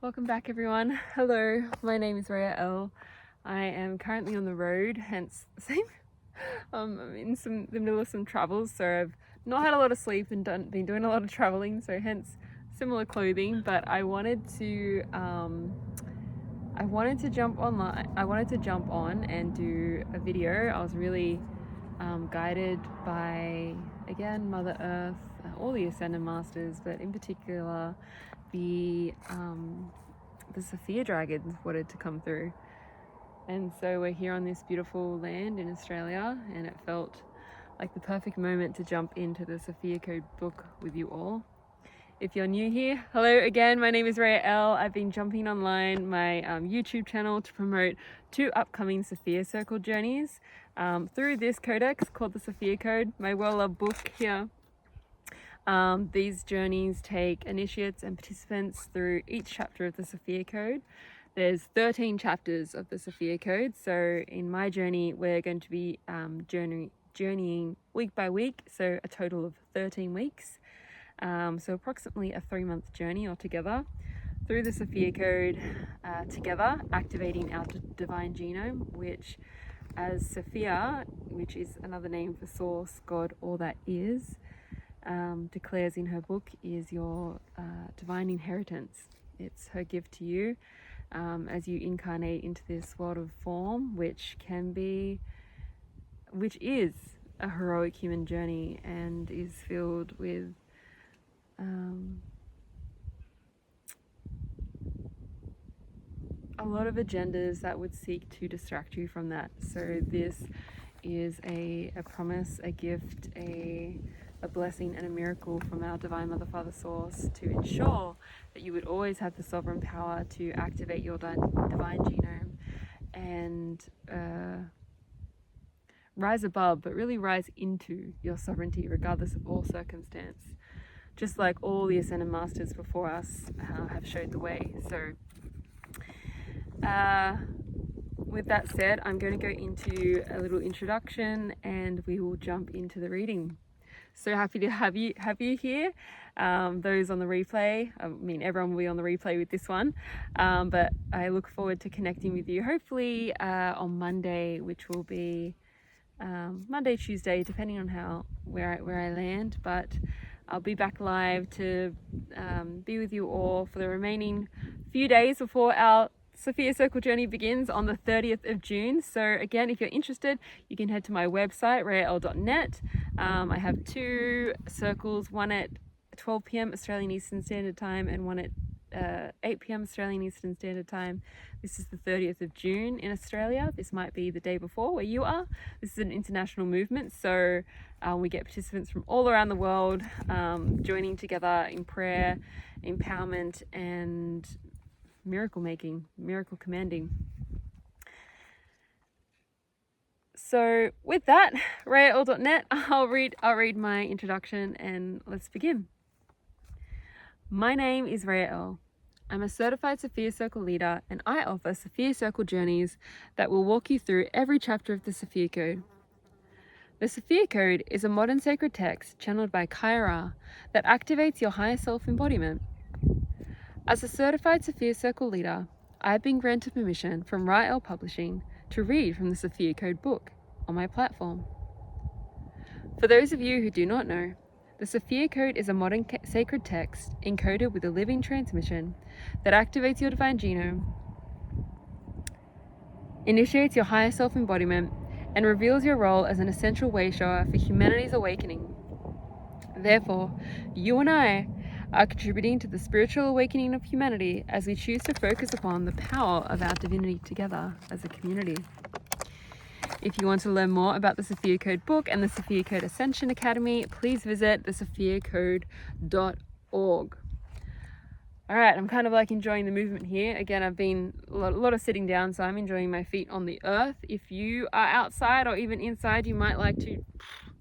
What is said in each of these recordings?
Welcome back, everyone. Hello, my name is Rhea L. I am currently on the road, hence same. I'm in the middle of some travels, so I've not had a lot of sleep and been doing a lot of traveling, so hence similar clothing. But I wanted to jump online. I wanted to jump on and do a video. I was really guided by, again, Mother Earth, all the Ascended Masters, but in particular the Sophia Dragons wanted to come through. And so we're here on this beautiful land in Australia, and it felt like the perfect moment to jump into the Sophia Code book with you all. If you're new here, hello again, my name is Rhea L. I've been jumping online my YouTube channel to promote 2 upcoming Sophia Circle journeys through this codex called the Sophia Code, my well-loved book here. These journeys take initiates and participants through each chapter of the Sophia Code. There's 13 chapters of the Sophia Code, so in my journey we're going to be journeying week by week, so a total of 13 weeks. So approximately a 3-month journey altogether through the Sophia Code together, activating our divine genome, which as Sophia, which is another name for Source, God, all that is, declares in her book, is your divine inheritance. It's her gift to you as you incarnate into this world of form, which is a heroic human journey and is filled with a lot of agendas that would seek to distract you from that. So this is a promise, a gift, a blessing and a miracle from our Divine Mother Father Source to ensure that you would always have the sovereign power to activate your divine genome and rise above, but really rise into your sovereignty regardless of all circumstance. Just like all the Ascended Masters before us have showed the way. So with that said, I'm going to go into a little introduction and we will jump into the reading. So happy to have you here. Those on the replay, I mean everyone will be on the replay with this one, but I look forward to connecting with you hopefully on Monday, which will be Monday, Tuesday, depending on where I land, but I'll be back live to be with you all for the remaining few days before our Sophia Circle journey begins on the 30th of June. So again, if you're interested, you can head to my website, rheal.net. I have 2 circles, one at 12 p.m. Australian Eastern Standard Time and one at 8 p.m. Australian Eastern Standard Time. This is the 30th of June in Australia. This might be the day before where you are. This is an international movement, so we get participants from all around the world joining together in prayer, empowerment, and miracle making, miracle commanding. So with that, rheal.net, I'll read my introduction and let's begin. My name is Rhea L. I'm a certified Sophia Circle leader, and I offer Sophia Circle journeys that will walk you through every chapter of the Sophia Code. The Sophia Code is a modern sacred text channeled by Kyra that activates your higher self embodiment. As a certified Sophia Circle leader, I have been granted permission from Rheal Publishing to read from the Sophia Code book on my platform. For those of you who do not know, the Sophia Code is a modern sacred text encoded with a living transmission that activates your divine genome, initiates your higher self embodiment, and reveals your role as an essential way shower for humanity's awakening. Therefore, you and I are contributing to the spiritual awakening of humanity as we choose to focus upon the power of our divinity together as a community. If you want to learn more about the Sophia Code book and the Sophia Code Ascension Academy, please visit thesophiacode.org. All right, I'm kind of like enjoying the movement here. Again, I've been a lot of sitting down, so I'm enjoying my feet on the earth. If you are outside or even inside, you might like to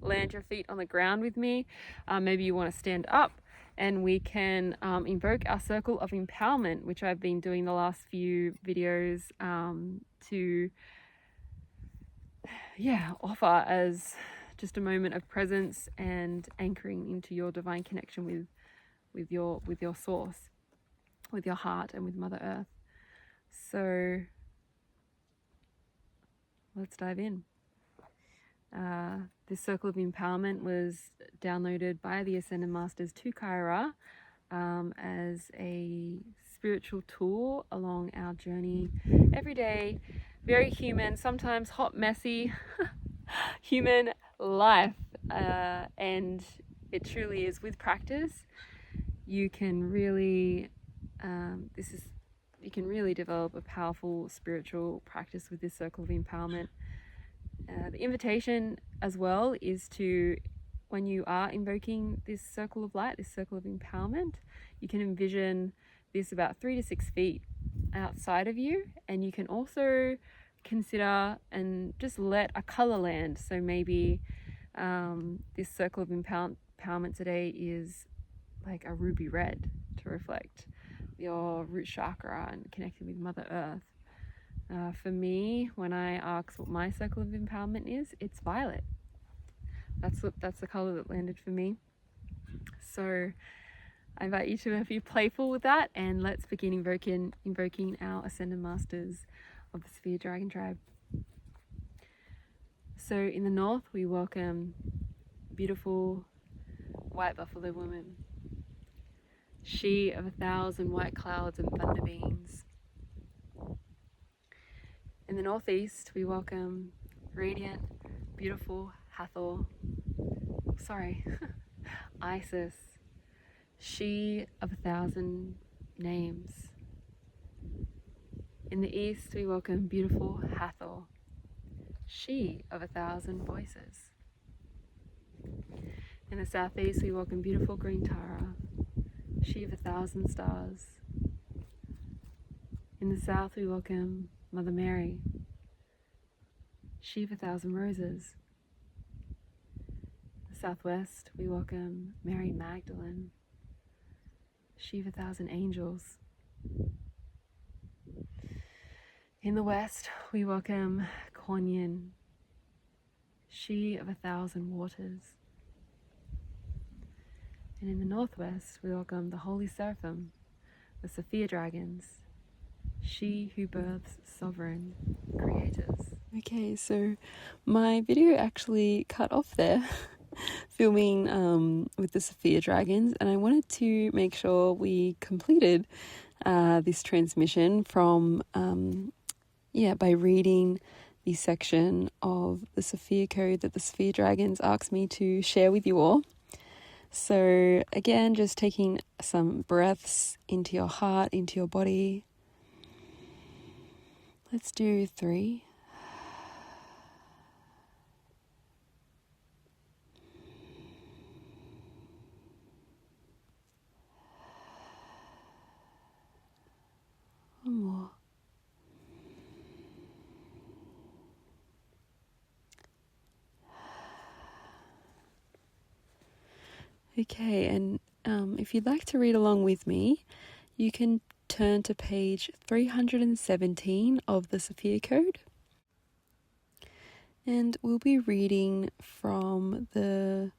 land your feet on the ground with me. Maybe you want to stand up and we can invoke our circle of empowerment, which I've been doing the last few videos to offer as just a moment of presence and anchoring into your divine connection with your source. with your heart and with Mother Earth. So let's dive in. This circle of empowerment was downloaded by the Ascended Masters to Kyra as a spiritual tool along our journey every day. Very human, sometimes hot, messy human life. And it truly is. With practice, you can really you can really develop a powerful spiritual practice with this circle of empowerment. The invitation as well is to, when you are invoking this circle of light, this circle of empowerment, you can envision this about 3 to 6 feet outside of you, and you can also consider and just let a color land. So maybe this circle of empowerment today is like a ruby red to reflect your root chakra and connecting with Mother Earth. For me, when I ask what my circle of empowerment is, it's violet. That's the color that landed for me. So I invite you to be playful with that, and let's begin invoking our Ascended Masters of the Sophia Dragon Tribe. So in the north, we welcome beautiful white buffalo woman, she of 1,000 white clouds and thunder beams. In the northeast, we welcome radiant, beautiful Hathor. Isis, she of 1,000 names. In the east, we welcome beautiful Hathor, she of 1,000 voices. In the southeast, we welcome beautiful green Tara, she of 1,000 stars. In the south, we welcome Mother Mary, she of 1,000 roses. In the southwest, we welcome Mary Magdalene, she of 1,000 angels. In the west, we welcome Kuan Yin, she of 1,000 waters. And in the northwest, we welcome the Holy Seraphim, the Sophia Dragons, she who births sovereign creators. Okay, so my video actually cut off there, filming with the Sophia Dragons, and I wanted to make sure we completed this transmission from, by reading the section of the Sophia Code that the Sophia Dragons asked me to share with you all. So again, just taking some breaths into your heart, into your body. Let's do 3. One more. Okay, and if you'd like to read along with me, you can turn to page 317 of the Sophia Code. And we'll be reading from the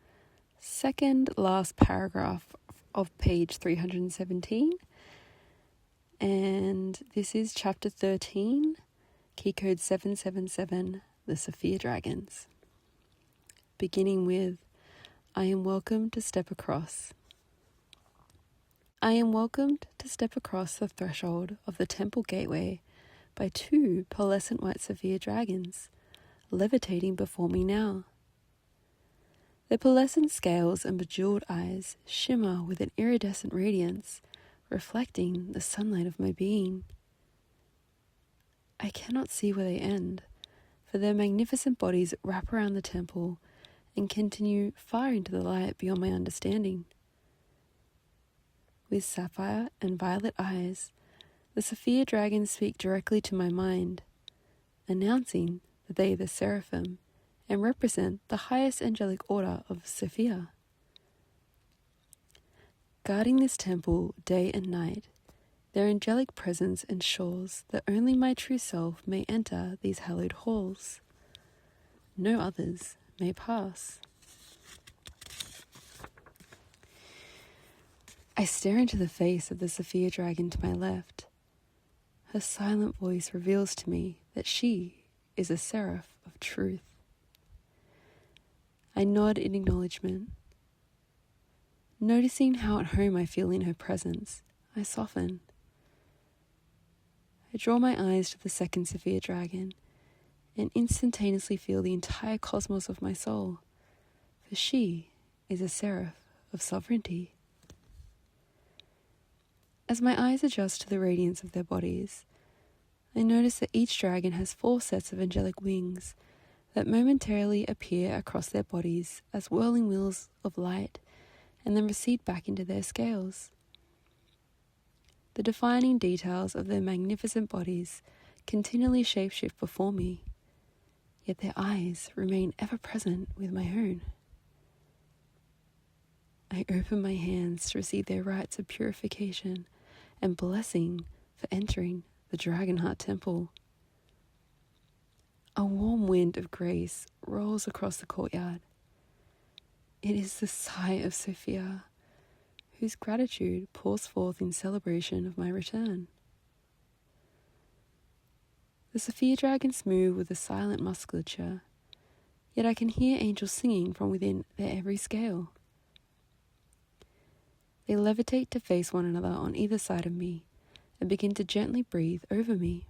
second last paragraph of page 317. And this is chapter 13, key code 777, the Sophia Dragons. Beginning with, I am welcome to step across. I am welcomed to step across the threshold of the temple gateway by 2 pearlescent white Sophia Dragons, levitating before me now. Their pearlescent scales and bejeweled eyes shimmer with an iridescent radiance, reflecting the sunlight of my being. I cannot see where they end, for their magnificent bodies wrap around the temple and continue far into the light beyond my understanding. With sapphire and violet eyes, the Sophia Dragons speak directly to my mind, announcing that they are the seraphim and represent the highest angelic order of Sophia. Guarding this temple day and night, their angelic presence ensures that only my true self may enter these hallowed halls. No others may pass. I stare into the face of the Sophia Dragon to my left. Her silent voice reveals to me that she is a seraph of truth. I nod in acknowledgement. Noticing how at home I feel in her presence, I soften. I draw my eyes to the second Sophia Dragon and instantaneously feel the entire cosmos of my soul, for she is a seraph of sovereignty. As my eyes adjust to the radiance of their bodies, I notice that each dragon has 4 sets of angelic wings that momentarily appear across their bodies as whirling wheels of light and then recede back into their scales. The defining details of their magnificent bodies continually shapeshift before me, yet their eyes remain ever present with my own. I open my hands to receive their rites of purification and blessing for entering the Dragonheart Temple. A warm wind of grace rolls across the courtyard. It is the sigh of Sophia, whose gratitude pours forth in celebration of my return. The Sophia Dragons move with a silent musculature, yet I can hear angels singing from within their every scale. They levitate to face one another on either side of me and begin to gently breathe over me.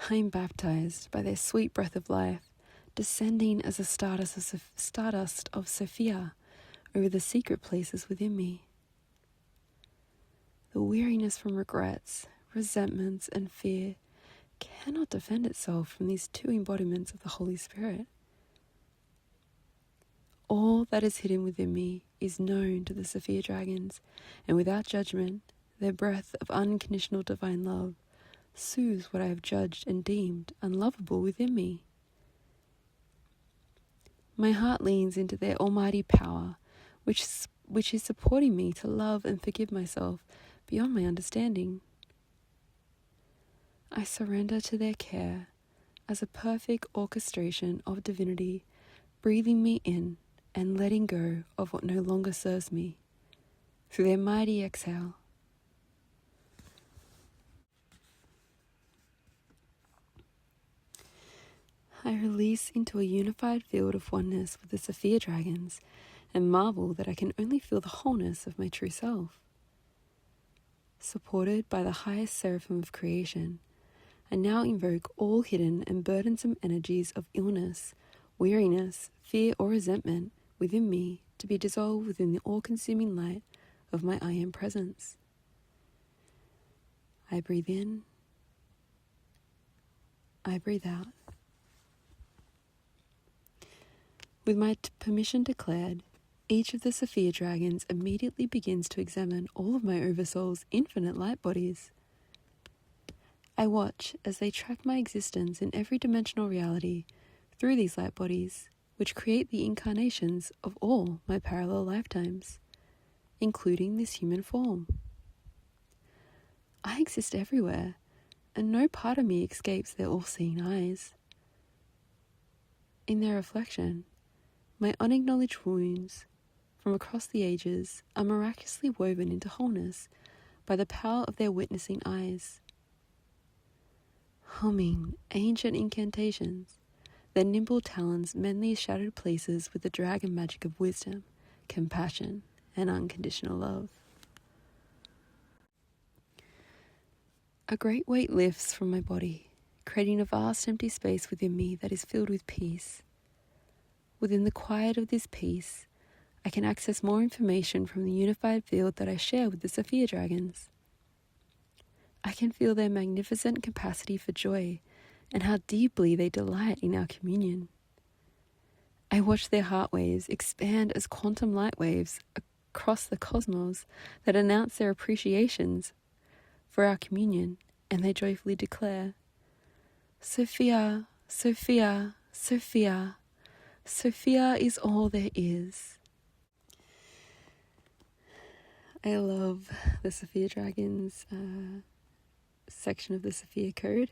I am baptized by their sweet breath of life, descending as a stardust of Sophia over the secret places within me. The weariness from regrets, resentments, and fear cannot defend itself from these 2 embodiments of the Holy Spirit. All that is hidden within me is known to the Sophia Dragons, and without judgment, their breath of unconditional divine love soothes what I have judged and deemed unlovable within me. My heart leans into their almighty power, which is supporting me to love and forgive myself beyond my understanding. I surrender to their care as a perfect orchestration of divinity, breathing me in and letting go of what no longer serves me through their mighty exhale. I release into a unified field of oneness with the Sophia Dragons and marvel that I can only feel the wholeness of my true self. Supported by the highest seraphim of creation, I now invoke all hidden and burdensome energies of illness, weariness, fear, or resentment within me to be dissolved within the all-consuming light of my I Am presence. I breathe in, I breathe out. With my permission declared, each of the Sophia Dragons immediately begins to examine all of my oversoul's infinite light bodies. I watch as they track my existence in every dimensional reality through these light bodies, which create the incarnations of all my parallel lifetimes, including this human form. I exist everywhere, and no part of me escapes their all-seeing eyes. In their reflection, my unacknowledged wounds from across the ages are miraculously woven into wholeness by the power of their witnessing eyes. Humming ancient incantations, their nimble talons mend these shattered places with the dragon magic of wisdom, compassion, and unconditional love. A great weight lifts from my body, creating a vast empty space within me that is filled with peace. Within the quiet of this peace, I can access more information from the unified field that I share with the Sophia Dragons. I can feel their magnificent capacity for joy and how deeply they delight in our communion. I watch their heart waves expand as quantum light waves across the cosmos that announce their appreciations for our communion, and they joyfully declare, Sophia, Sophia, Sophia. Sophia is all there is. I love the Sophia Dragons section of the Sophia Code,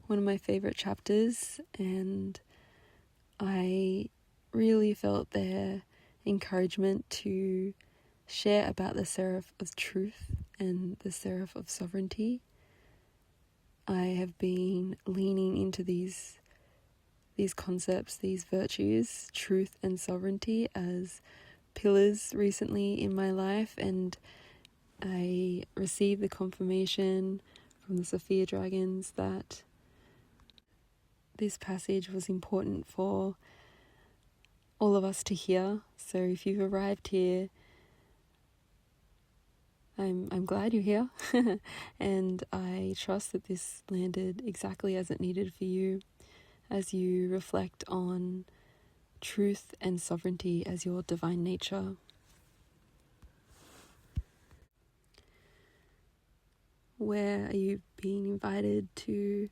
one of my favorite chapters, and I really felt their encouragement to share about the seraph of truth and the seraph of sovereignty. I have been leaning into these concepts, these virtues, truth and sovereignty, as pillars recently in my life, and I received the confirmation from the Sophia Dragons that this passage was important for all of us to hear. So if you've arrived here, I'm glad you're here, and I trust that this landed exactly as it needed for you as you reflect on truth and sovereignty as your divine nature. Where are you being invited to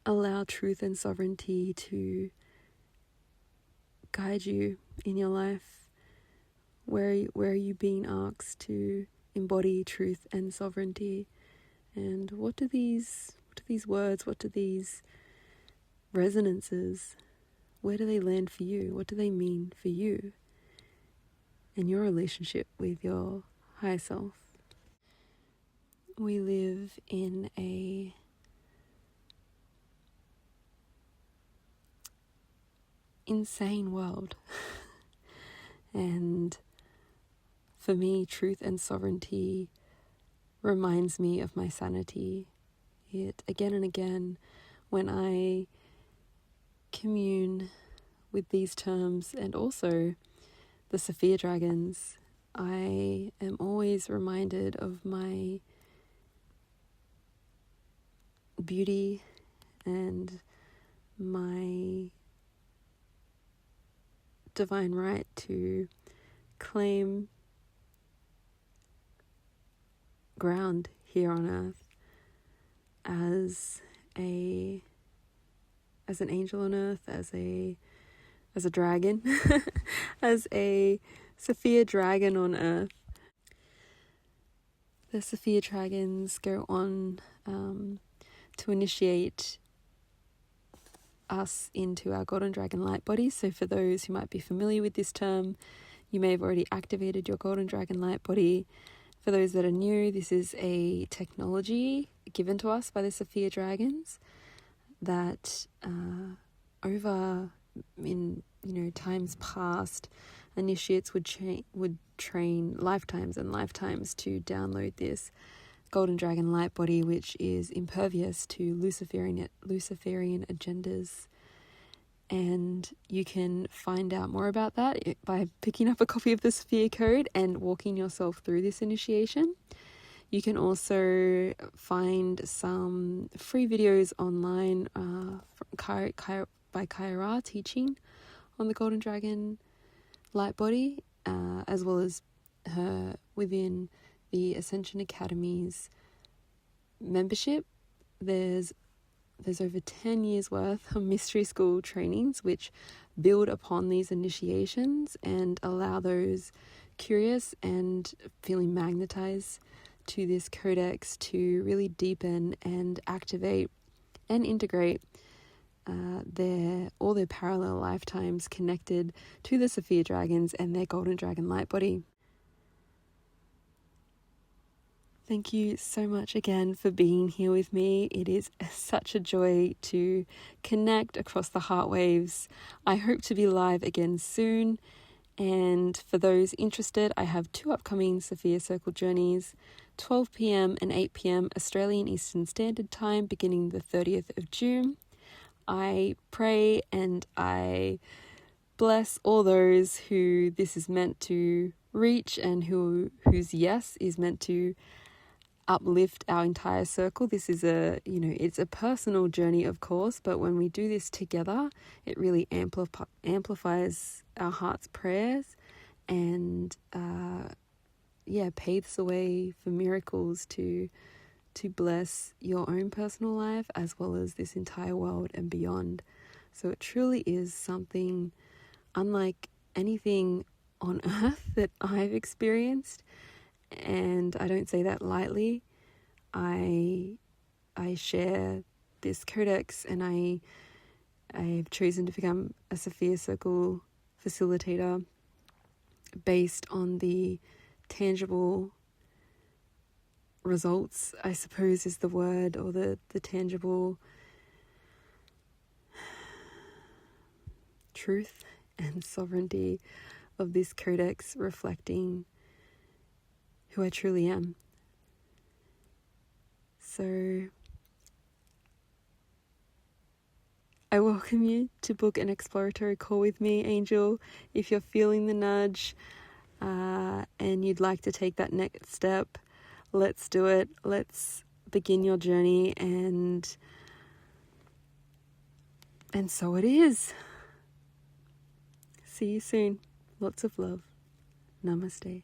allow truth and sovereignty to guide you in your life? Where are you being asked to embody truth and sovereignty? And what do these words, what do these resonances, where do they land for you? What do they mean for you and your relationship with your higher self? We live in a insane world. And for me, truth and sovereignty reminds me of my sanity. It again and again, when I commune with these terms and also the Sophia Dragons, I am always reminded of my beauty and my divine right to claim ground here on earth as an angel on earth, as a dragon, as a Sophia Dragon on earth. The Sophia Dragons go on to initiate us into our golden dragon light body. So for those who might be familiar with this term, you may have already activated your golden dragon light body. For those that are new, this is a technology given to us by the Sophia Dragons that over in times past, initiates would train lifetimes and lifetimes to download this golden dragon light body, which is impervious to Luciferian agendas. And you can find out more about that by picking up a copy of the Sophia Code and walking yourself through this initiation. You can also find some free videos online by Kaira teaching on the golden dragon light body, as well as her within the Ascension Academy's membership. There's over 10 years worth of mystery school trainings which build upon these initiations and allow those curious and feeling magnetized to this codex to really deepen and activate and integrate all their parallel lifetimes connected to the Sophia Dragons and their golden dragon light body. Thank you so much again for being here with me. It is such a joy to connect across the heart waves. I hope to be live again soon. And for those interested, I have 2 upcoming Sophia Circle journeys, 12 p.m. and 8 p.m. Australian Eastern Standard Time, beginning the 30th of June. I pray and I bless all those who this is meant to reach and whose yes is meant to uplift our entire circle. This is it's a personal journey, of course, but when we do this together, it really amplifies our heart's prayers and paves the way for miracles to bless your own personal life as well as this entire world and beyond. So it truly is something unlike anything on earth that I've experienced. And I don't say that lightly. I share this codex, and I've chosen to become a Sophia Circle facilitator based on the tangible results, I suppose is the word, or the tangible truth and sovereignty of this codex reflecting who I truly am. So I welcome you to book an exploratory call with me, Angel, if you're feeling the nudge and you'd like to take that next step. Let's do it. Let's begin your journey, and so it is. See you soon. Lots of love. Namaste.